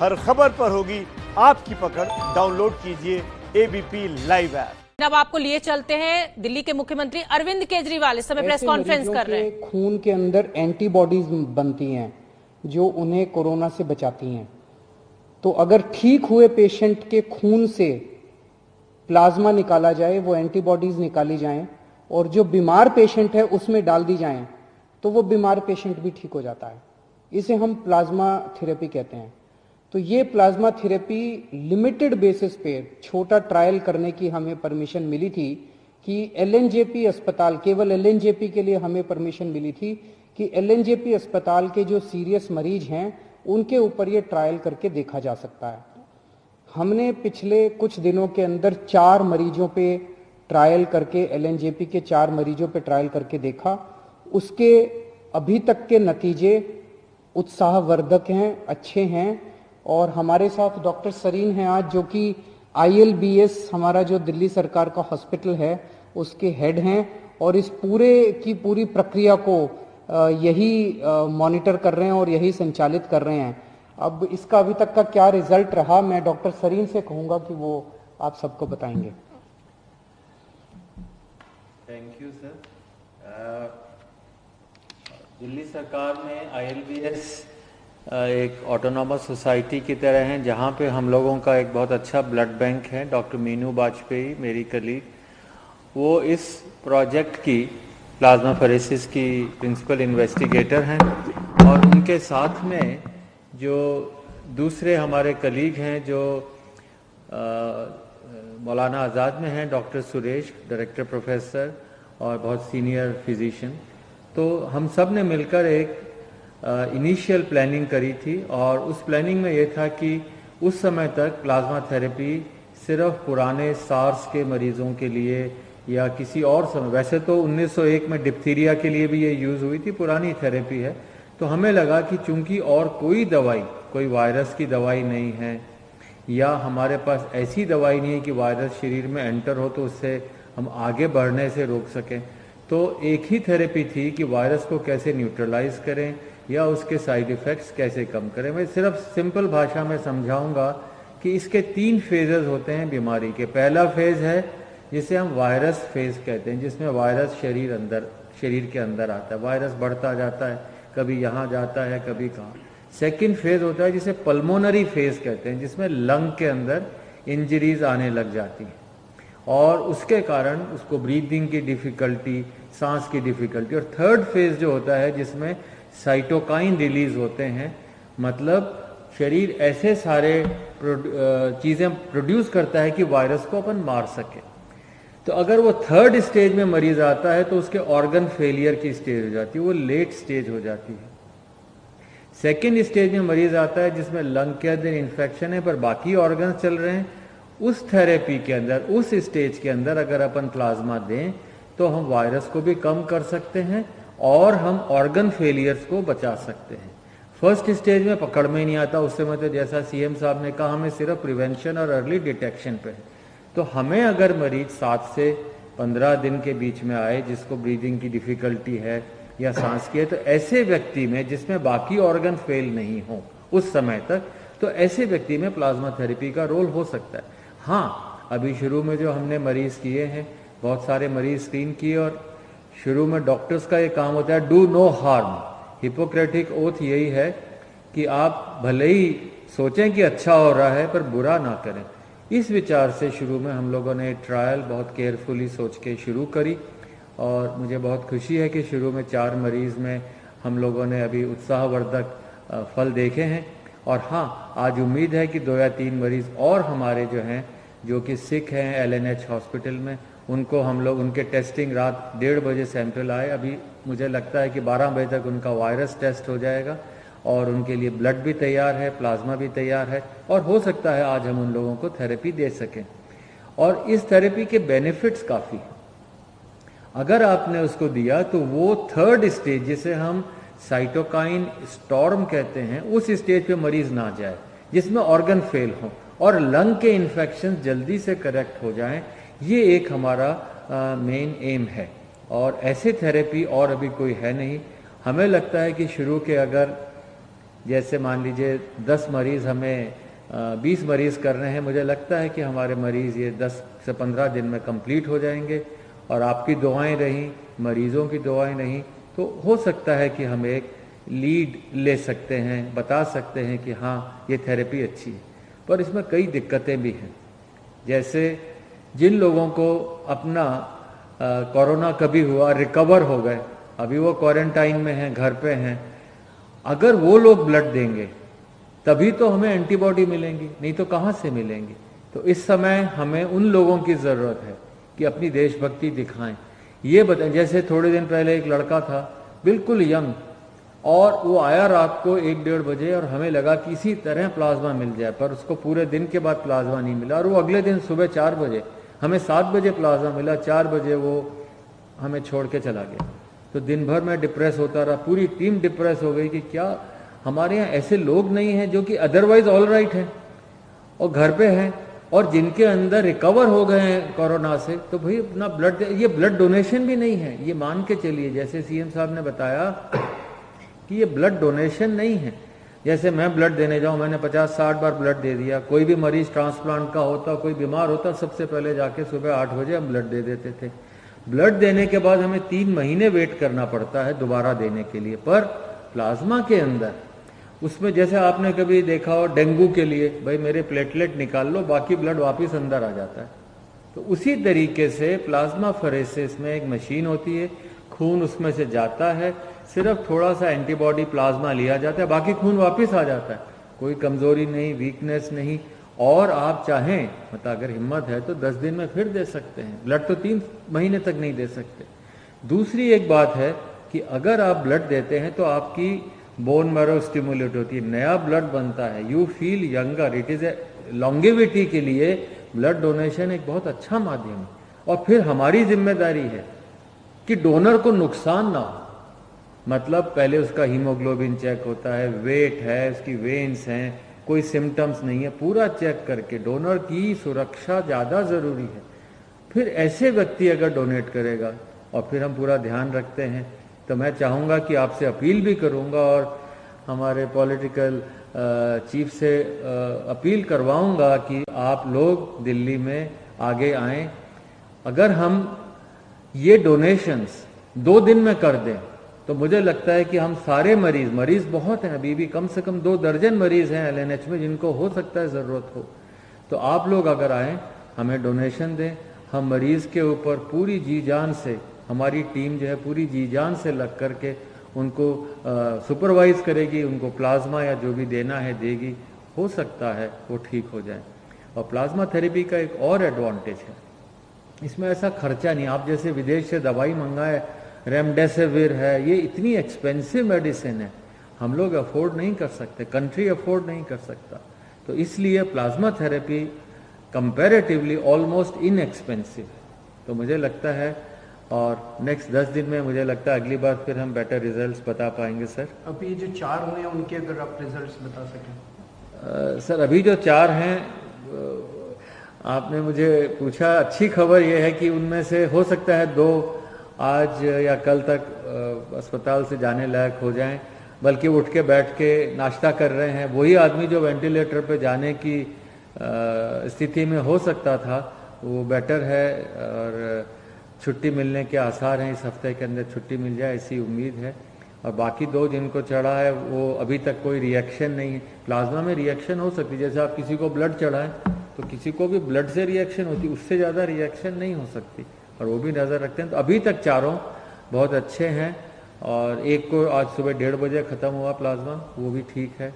हर खबर पर होगी आपकी पकड़। डाउनलोड कीजिए एबीपी लाइव ऐप। अब आपको लिए चलते हैं दिल्ली के मुख्यमंत्री अरविंद केजरीवाल इस समय प्रेस कॉन्फ्रेंस कर रहे हैं। खून के अंदर एंटीबॉडीज बनती हैं जो उन्हें कोरोना से बचाती हैं। तो अगर ठीक हुए पेशेंट के खून से प्लाज्मा निकाला जाए, वो एंटीबॉडीज निकाली जाएं और जो बीमार पेशेंट है उसमें डाल दी जाएं, तो वो बीमार पेशेंट भी ठीक हो जाता है। इसे हम प्लाज्मा थेरेपी कहते हैं। तो ये प्लाज्मा थेरेपी लिमिटेड बेसिस पे छोटा ट्रायल करने की हमें परमिशन मिली थी कि एलएनजेपी अस्पताल, केवल एलएनजेपी के लिए हमें परमिशन मिली थी कि एलएनजेपी अस्पताल के जो सीरियस मरीज हैं उनके ऊपर ये ट्रायल करके देखा जा सकता है। हमने पिछले कुछ दिनों के अंदर 4 मरीजों पे ट्रायल करके, एलएनजेपी के 4 मरीजों पे ट्रायल करके देखा। उसके अभी तक के नतीजे उत्साहवर्धक हैं, अच्छे हैं। और हमारे साथ डॉक्टर सरीन हैं आज, जो कि आईएलबीएस हमारा जो दिल्ली सरकार का हॉस्पिटल है उसके हेड हैं और इस पूरे की पूरी प्रक्रिया को यही मॉनिटर कर रहे हैं और यही संचालित कर रहे हैं। अब इसका अभी तक का क्या रिजल्ट रहा, मैं डॉक्टर सरीन से कहूंगा कि वो आप सबको बताएंगे। Thank you sir. दिल्ली सरकार में आईएलबीएस एक ऑटोनॉमस सोसाइटी की तरह है, जहाँ पे हम लोगों का एक बहुत अच्छा ब्लड बैंक है। डॉक्टर मीनू वाजपेयी मेरी कलीग, वो इस प्रोजेक्ट की प्लाज्माफेरेसिस की प्रिंसिपल इन्वेस्टिगेटर हैं। और उनके साथ में जो दूसरे हमारे कलीग हैं जो मौलाना आज़ाद में हैं, डॉक्टर सुरेश, डायरेक्टर प्रोफेसर और बहुत सीनियर फिजिशियन। तो हम सब ने मिलकर एक इनिशियल प्लानिंग करी थी और उस प्लानिंग में ये था कि उस समय तक प्लाज्मा थेरेपी सिर्फ पुराने सार्स के मरीजों के लिए या किसी और समय, वैसे तो 1901 में डिप्थीरिया के लिए भी ये यूज़ हुई थी, पुरानी थेरेपी है। तो हमें लगा कि चूंकि और कोई दवाई, कोई वायरस की दवाई नहीं है या हमारे पास ऐसी दवाई नहीं है कि वायरस शरीर में एंटर हो तो उससे हम आगे बढ़ने से रोक सकें, तो एक ही थेरेपी थी कि वायरस को कैसे न्यूट्रलाइज करें या उसके साइड इफ़ेक्ट्स कैसे कम करें। मैं सिर्फ सिंपल भाषा में समझाऊंगा कि इसके 3 फेजेस होते हैं बीमारी के। पहला फेज है जिसे हम वायरस फेज कहते हैं, जिसमें वायरस शरीर के अंदर आता है, वायरस बढ़ता जाता है, कभी यहाँ जाता है कभी कहाँ। सेकेंड फेज होता है जिसे पल्मोनरी फेज कहते हैं, जिसमें लंग के अंदर इंजरीज आने लग जाती हैं और उसके कारण उसको ब्रीदिंग की डिफिकल्टी, सांस की डिफिकल्टी। और थर्ड फेज जो होता है जिसमें साइटोकाइन रिलीज होते हैं, मतलब शरीर ऐसे सारे चीज़ें प्रोड्यूस करता है कि वायरस को अपन मार सके। तो अगर वो थर्ड स्टेज में मरीज आता है तो उसके ऑर्गन फेलियर की स्टेज हो जाती है, वो लेट स्टेज हो जाती है। सेकेंड स्टेज में मरीज आता है जिसमें लंग के अंदर इन्फेक्शन है पर बाकी ऑर्गन चल रहे हैं। उस थेरेपी के अंदर, उस स्टेज के अंदर अगर अपन प्लाज्मा दें तो हम वायरस को भी कम कर सकते हैं और हम ऑर्गन फेलियर्स को बचा सकते हैं। फर्स्ट स्टेज में पकड़ में नहीं आता, उस समय तो जैसा सीएम साहब ने कहा हमें सिर्फ प्रिवेंशन और अर्ली डिटेक्शन पे है। तो हमें अगर मरीज 7 से 15 दिन के बीच में आए जिसको ब्रीदिंग की डिफिकल्टी है या सांस की है, तो ऐसे व्यक्ति में जिसमें बाकी ऑर्गन फेल नहीं हो उस समय तक, तो ऐसे व्यक्ति में प्लाज्मा थेरेपी का रोल हो सकता है। हाँ, अभी शुरू में जो हमने मरीज किए हैं, बहुत सारे मरीज स्क्रीन किए और शुरू में डॉक्टर्स का ये काम होता है do no harm. Hippocratic oath यही है कि आप भले ही सोचें कि अच्छा हो रहा है पर बुरा ना करें। इस विचार से शुरू में हम लोगों ने ट्रायल बहुत केयरफुली सोच के शुरू करी और मुझे बहुत खुशी है कि शुरू में 4 मरीज में हम लोगों ने अभी उत्साहवर्धक फल देखे हैं। और हाँ, आज उम्मीद है कि 2 या 3 मरीज और हमारे जो हैं, जो कि सिक हैं एलएनएच हॉस्पिटल में, उनको हम लोग, उनके टेस्टिंग रात 1:30 बजे सैंपल आए, अभी मुझे लगता है कि 12 बजे तक उनका वायरस टेस्ट हो जाएगा और उनके लिए ब्लड भी तैयार है, प्लाज्मा भी तैयार है और हो सकता है आज हम उन लोगों को थेरेपी दे सकें। और इस थेरेपी के बेनिफिट्स काफ़ी, अगर आपने उसको दिया तो वो थर्ड स्टेज जिसे हम साइटोकाइन स्टॉर्म कहते हैं, उस स्टेज पे मरीज ना जाए जिसमें ऑर्गन फेल हो और लंग के इन्फेक्शन जल्दी से करेक्ट हो जाएं। ये एक हमारा मेन एम है और ऐसे थेरेपी और अभी कोई है नहीं। हमें लगता है कि शुरू के अगर जैसे मान लीजिए 10 मरीज हमें 20 मरीज करने हैं, मुझे लगता है कि हमारे मरीज ये 10 से 15 दिन में कंप्लीट हो जाएंगे। और आपकी दुआएं रहीं, मरीजों की दुआएं नहीं, तो हो सकता है कि हम एक लीड ले सकते हैं, बता सकते हैं कि हाँ ये थेरेपी अच्छी है। पर इसमें कई दिक्कतें भी हैं। जैसे जिन लोगों को अपना कोरोना कभी हुआ, रिकवर हो गए, अभी वो क्वारंटाइन में हैं, घर पे हैं, अगर वो लोग ब्लड देंगे तभी तो हमें एंटीबॉडी मिलेंगी, नहीं तो कहाँ से मिलेंगी। तो इस समय हमें उन लोगों की ज़रूरत है कि अपनी देशभक्ति दिखाएं। ये बताएं, जैसे थोड़े दिन पहले एक लड़का था बिल्कुल यंग, और वो आया रात को 1-1:30 बजे, और हमें लगा कि इसी तरह प्लाज्मा मिल जाए, पर उसको पूरे दिन के बाद प्लाज्मा नहीं मिला। और वो अगले दिन सुबह 4 बजे, हमें 7 बजे प्लाज्मा मिला, 4 बजे वो हमें छोड़ के चला गया। तो दिन भर मैं डिप्रेस होता रहा, पूरी टीम डिप्रेस हो गई कि क्या हमारे यहाँ ऐसे लोग नहीं हैं जो कि अदरवाइज ऑल राइट हैं और घर पे हैं, और जिनके अंदर रिकवर हो गए हैं कोरोना से, तो भाई अपना ब्लड, ये ब्लड डोनेशन भी नहीं है, ये मान के चलिए। जैसे सीएम साहब ने बताया कि ये ब्लड डोनेशन नहीं है। जैसे मैं ब्लड देने जाऊं, मैंने 50-60 बार ब्लड दे दिया। कोई भी मरीज ट्रांसप्लांट का होता, कोई बीमार होता, सबसे पहले जाके सुबह 8 बजे हम ब्लड दे देते थे। ब्लड देने के बाद हमें 3 महीने वेट करना पड़ता है दोबारा देने के लिए। पर प्लाज्मा के अंदर, उसमें जैसे आपने कभी देखा हो डेंगू के लिए, भाई मेरे प्लेटलेट निकाल लो, बाकी ब्लड वापस अंदर आ जाता है। तो उसी तरीके से प्लाज्मा फेरेसिस में एक मशीन होती है, खून उसमें से जाता है, सिर्फ थोड़ा सा एंटीबॉडी प्लाज्मा लिया जाता है, बाकी खून वापस आ जाता है। कोई कमजोरी नहीं, वीकनेस नहीं। और आप चाहें, मतलब अगर हिम्मत है तो 10 दिन में फिर दे सकते हैं ब्लड, तो 3 महीने तक नहीं दे सकते। दूसरी एक बात है कि अगर आप ब्लड देते हैं तो आपकी बोन मैरो स्टिमुलेट होती है, नया ब्लड बनता है, you feel younger, it is a longevity के लिए ब्लड डोनेशन एक बहुत अच्छा माध्यम है। और फिर हमारी जिम्मेदारी है कि डोनर को नुकसान ना हो। मतलब पहले उसका हीमोग्लोबिन चेक होता है, वेट है, उसकी वेन्स हैं, कोई सिम्टम्स नहीं है, पूरा चेक करके डोनर की सुरक्षा ज़्यादा ज़रूरी है। फिर ऐसे व्यक्ति अगर डोनेट करेगा और फिर हम पूरा ध्यान रखते हैं, तो मैं चाहूँगा कि आपसे अपील भी करूँगा और हमारे पॉलिटिकल चीफ से अपील करवाऊँगा कि आप लोग दिल्ली में आगे आएँ। अगर हम ये डोनेशंस 2 दिन में कर दें तो मुझे लगता है कि हम सारे मरीज बहुत हैं, अभी भी कम से कम 2 दर्जन मरीज हैं LNH में जिनको हो सकता है ज़रूरत हो। तो आप लोग अगर आएँ, हमें डोनेशन दें, हम मरीज के ऊपर पूरी जी जान से, हमारी टीम जो है पूरी जी जान से लग करके उनको सुपरवाइज करेगी, उनको प्लाज्मा या जो भी देना है देगी। हो सकता है वो ठीक हो जाए। और प्लाज्मा थेरेपी का एक और एडवांटेज है, इसमें ऐसा खर्चा नहीं। आप जैसे विदेश से दवाई मंगाए, रेमडेसिविर है, ये इतनी एक्सपेंसिव मेडिसिन है, हम लोग अफोर्ड नहीं कर सकते, कंट्री अफोर्ड नहीं कर सकता। तो इसलिए plasma therapy comparatively almost inexpensive है। तो मुझे लगता है, और नेक्स्ट 10 दिन में मुझे लगता है अगली बार फिर हम बेटर रिजल्ट्स बता पाएंगे। सर अभी जो 4 हुए हैं उनके अगर आप रिजल्ट्स बता सकें। सर अभी जो 4 हैं, आपने मुझे पूछा, अच्छी खबर यह है कि उनमें से हो सकता है 2 आज या कल तक अस्पताल से जाने लायक हो जाएं, बल्कि उठ के बैठ के नाश्ता कर रहे हैं। वही आदमी जो वेंटिलेटर पे जाने की स्थिति में हो सकता था, वो बेटर है और छुट्टी मिलने के आसार हैं। इस हफ्ते के अंदर छुट्टी मिल जाए ऐसी उम्मीद है। और बाकी 2 जिनको चढ़ा है वो अभी तक कोई रिएक्शन नहीं है। प्लाज्मा में रिएक्शन हो सकती है, जैसे आप किसी को ब्लड चढ़ाएं तो किसी को भी ब्लड से रिएक्शन होती, उससे ज़्यादा रिएक्शन नहीं हो सकती, और वो भी नज़र रखते हैं। तो अभी तक 4 बहुत अच्छे हैं, और एक को आज सुबह 1:30 बजे ख़त्म हुआ प्लाज्मा, वो भी ठीक है।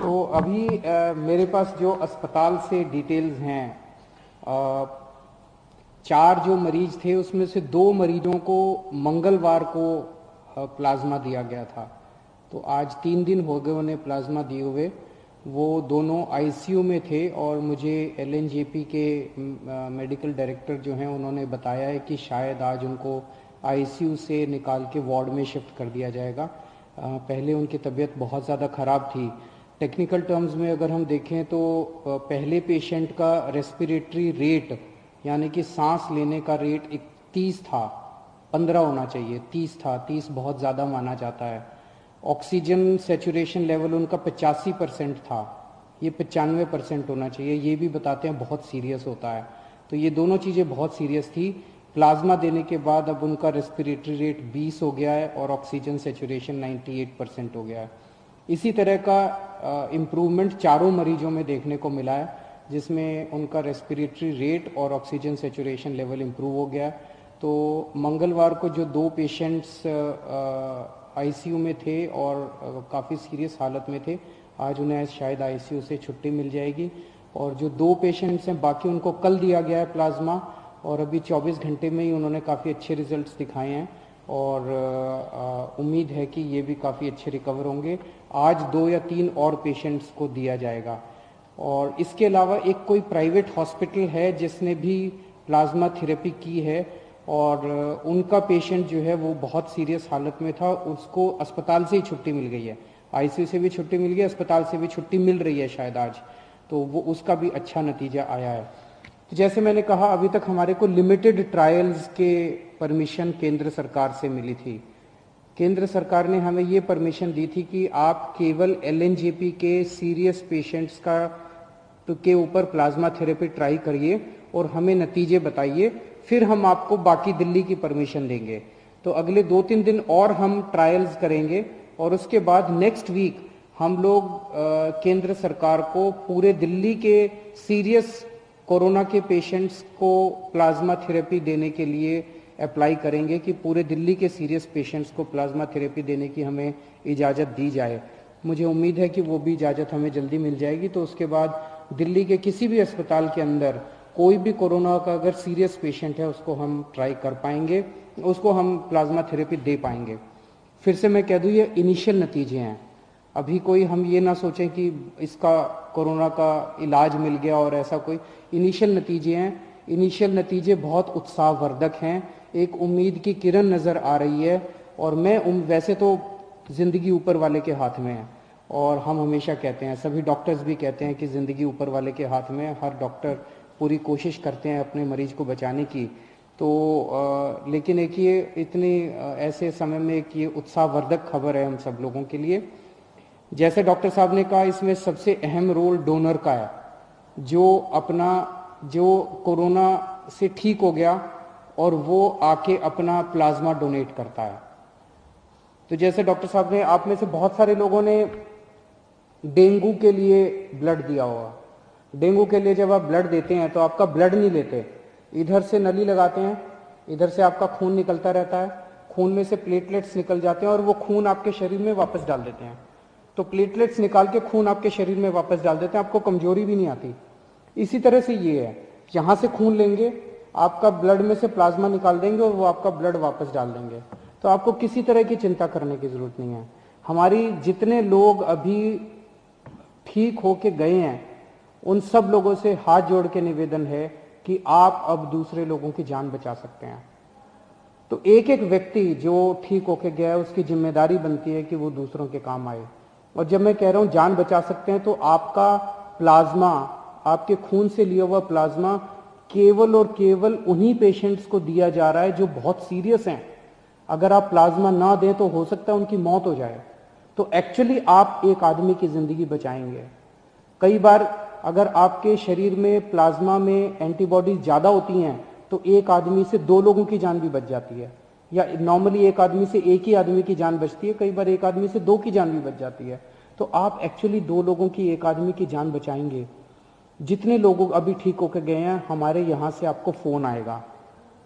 तो अभी मेरे पास जो अस्पताल से डिटेल्स हैं, 4 जो मरीज थे उसमें से 2 मरीजों को मंगलवार को प्लाज्मा दिया गया था। तो आज 3 दिन हो गए उन्हें प्लाज्मा दिए हुए। वो दोनों आईसीयू में थे, और मुझे LNJP के मेडिकल डायरेक्टर जो हैं उन्होंने बताया है कि शायद आज उनको आईसीयू से निकाल के वार्ड में शिफ्ट कर दिया जाएगा। पहले उनकी तबीयत बहुत ज़्यादा ख़राब थी। टेक्निकल टर्म्स में अगर हम देखें तो पहले पेशेंट का रेस्पिरेटरी रेट, यानी कि सांस लेने का रेट 31 था, 15 होना चाहिए, 30 था, 30 बहुत ज़्यादा माना जाता है। ऑक्सीजन सेचुरेशन लेवल उनका 85% था, ये 95% होना चाहिए, ये भी बताते हैं बहुत सीरियस होता है। तो ये दोनों चीज़ें बहुत सीरियस थी। प्लाज्मा देने के बाद अब उनका रेस्पिरेटरी रेट 20 हो गया है और ऑक्सीजन सेचुरेशन 98% हो गया है। इसी तरह का इम्प्रूवमेंट चारों मरीजों में देखने को मिला है, जिसमें उनका रेस्पिरेटरी रेट और ऑक्सीजन सेचुरेशन लेवल इम्प्रूव हो गया। तो मंगलवार को जो 2 पेशेंट्स आईसीयू में थे और काफ़ी सीरियस हालत में थे, आज उन्हें शायद आईसीयू से छुट्टी मिल जाएगी। और जो 2 पेशेंट्स हैं बाकी उनको कल दिया गया है प्लाज्मा, और अभी 24 घंटे में ही उन्होंने काफ़ी अच्छे रिजल्ट्स दिखाए हैं और उम्मीद है कि ये भी काफ़ी अच्छे रिकवर होंगे। आज 2 या 3 और पेशेंट्स को दिया जाएगा। और इसके अलावा एक कोई प्राइवेट हॉस्पिटल है जिसने भी प्लाज्मा थेरेपी की है और उनका पेशेंट जो है वो बहुत सीरियस हालत में था, उसको अस्पताल से ही छुट्टी मिल गई है, आईसीयू से भी छुट्टी मिल गई, अस्पताल से भी छुट्टी मिल रही है शायद आज, तो वो उसका भी अच्छा नतीजा आया है। तो जैसे मैंने कहा, अभी तक हमारे को लिमिटेड ट्रायल्स के परमिशन केंद्र सरकार से मिली थी। केंद्र सरकार ने हमें ये परमिशन दी थी कि आप केवल एलएनजेपी के सीरियस पेशेंट्स के ऊपर प्लाज्मा थेरेपी ट्राई करिए और हमें नतीजे बताइए, फिर हम आपको बाकी दिल्ली की परमिशन देंगे। तो अगले 2-3 दिन और हम ट्रायल्स करेंगे और उसके बाद नेक्स्ट वीक हम लोग केंद्र सरकार को पूरे दिल्ली के सीरियस कोरोना के पेशेंट्स को प्लाज्मा थेरेपी देने के लिए अप्लाई करेंगे कि पूरे दिल्ली के सीरियस पेशेंट्स को प्लाज्मा थेरेपी देने की हमें इजाज़त दी जाए। मुझे उम्मीद है कि वो भी इजाज़त हमें जल्दी मिल जाएगी। तो उसके बाद दिल्ली के किसी भी अस्पताल के अंदर कोई भी कोरोना का अगर सीरियस पेशेंट है उसको हम ट्राई कर पाएंगे, उसको हम प्लाज्मा थेरेपी दे पाएंगे। फिर से मैं कह दूं, ये इनिशियल नतीजे हैं, अभी कोई हम ये ना सोचें कि इसका कोरोना का इलाज मिल गया और ऐसा कोई, इनिशियल नतीजे हैं। इनिशियल नतीजे बहुत उत्साहवर्धक हैं, एक उम्मीद की किरण नज़र आ रही है। और मैं वैसे तो ज़िंदगी ऊपर वाले के हाथ में है और हम हमेशा कहते हैं, सभी डॉक्टर्स भी कहते हैं कि ज़िंदगी ऊपर वाले के हाथ में है, हर डॉक्टर पूरी कोशिश करते हैं अपने मरीज को बचाने की। तो लेकिन एक ये इतनी ऐसे समय में एक ये उत्साहवर्धक खबर है हम सब लोगों के लिए। जैसे डॉक्टर साहब ने कहा, इसमें सबसे अहम रोल डोनर का है, जो कोरोना से ठीक हो गया और वो आके अपना प्लाज्मा डोनेट करता है। तो जैसे डॉक्टर साहब ने, आप में से बहुत सारे लोगों ने डेंगू के लिए ब्लड दिया होगा। डेंगू के लिए जब आप ब्लड देते हैं तो आपका ब्लड नहीं लेते, इधर से नली लगाते हैं, इधर से आपका खून निकलता रहता है, खून में से प्लेटलेट्स निकल जाते हैं और वो खून आपके शरीर में वापस डाल देते हैं। तो प्लेटलेट्स निकाल के खून आपके शरीर में वापस डाल देते हैं, आपको कमजोरी भी नहीं आती। इसी तरह से ये है, यहाँ से खून लेंगे, आपका ब्लड में से प्लाज्मा निकाल देंगे और वो आपका ब्लड वापस डाल देंगे। तो आपको किसी तरह की चिंता करने की जरूरत नहीं है। हमारी जितने लोग अभी ठीक होके गए हैं, उन सब लोगों से हाथ जोड़ के निवेदन है कि आप अब दूसरे लोगों की जान बचा सकते हैं। तो एक एक व्यक्ति जो ठीक होके गया है, उसकी जिम्मेदारी बनती है कि वो दूसरों के काम आए। और जब मैं कह रहा हूं जान बचा सकते हैं, तो आपका प्लाज्मा, आपके खून से लिया हुआ प्लाज्मा केवल और केवल उन्हीं पेशेंट्स को दिया जा रहा है जो बहुत सीरियस हैं। अगर आप प्लाज्मा ना दें तो हो सकता है उनकी मौत हो जाए। तो एक्चुअली आप एक आदमी की जिंदगी बचाएंगे। कई बार अगर आपके शरीर में प्लाज्मा में एंटीबॉडीज ज्यादा होती हैं तो एक आदमी से 2 लोगों की जान भी बच जाती है, या नॉर्मली एक आदमी से एक ही आदमी की जान बचती है, कई बार एक आदमी से 2 की जान भी बच जाती है। तो आप एक्चुअली 2 लोगों की, एक आदमी की जान बचाएंगे। जितने लोग अभी ठीक होकर गए हैं, हमारे यहाँ से आपको फोन आएगा।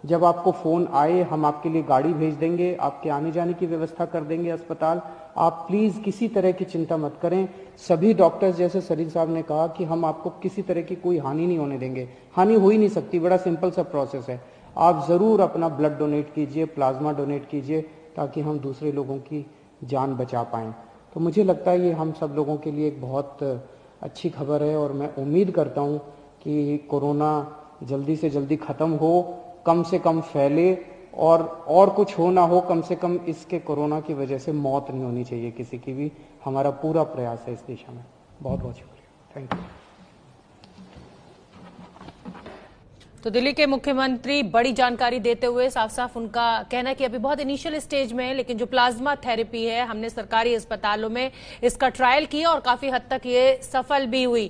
जब आपको फोन आए, हम आपके लिए गाड़ी भेज देंगे, आपके आने जाने की व्यवस्था कर देंगे अस्पताल। आप प्लीज किसी तरह की चिंता मत करें। सभी डॉक्टर्स, जैसे सरीन साहब ने कहा, कि हम आपको किसी तरह की कोई हानि नहीं होने देंगे। हानि हो ही नहीं सकती, बड़ा सिंपल सा प्रोसेस है। आप जरूर अपना ब्लड डोनेट कीजिए, प्लाज्मा डोनेट कीजिए, ताकि हम दूसरे लोगों की जान बचा पाएं। तो मुझे लगता है ये हम सब लोगों के लिए एक बहुत अच्छी खबर है और मैं उम्मीद करता हूं कि कोरोना जल्दी से जल्दी खत्म हो, कम से कम फैले और कुछ हो ना हो, कम से कम इसके कोरोना की वजह से मौत नहीं होनी चाहिए किसी की भी। हमारा पूरा प्रयास है इस दिशा में। बहुत बहुत शुक्रिया। Thank you. तो दिल्ली के मुख्यमंत्री बड़ी जानकारी देते हुए साफ साफ उनका कहना है कि अभी बहुत इनिशियल स्टेज में है, लेकिन जो प्लाज्मा थेरेपी है हमने सरकारी अस्पतालों में इसका ट्रायल किया और काफी हद तक ये सफल भी हुई।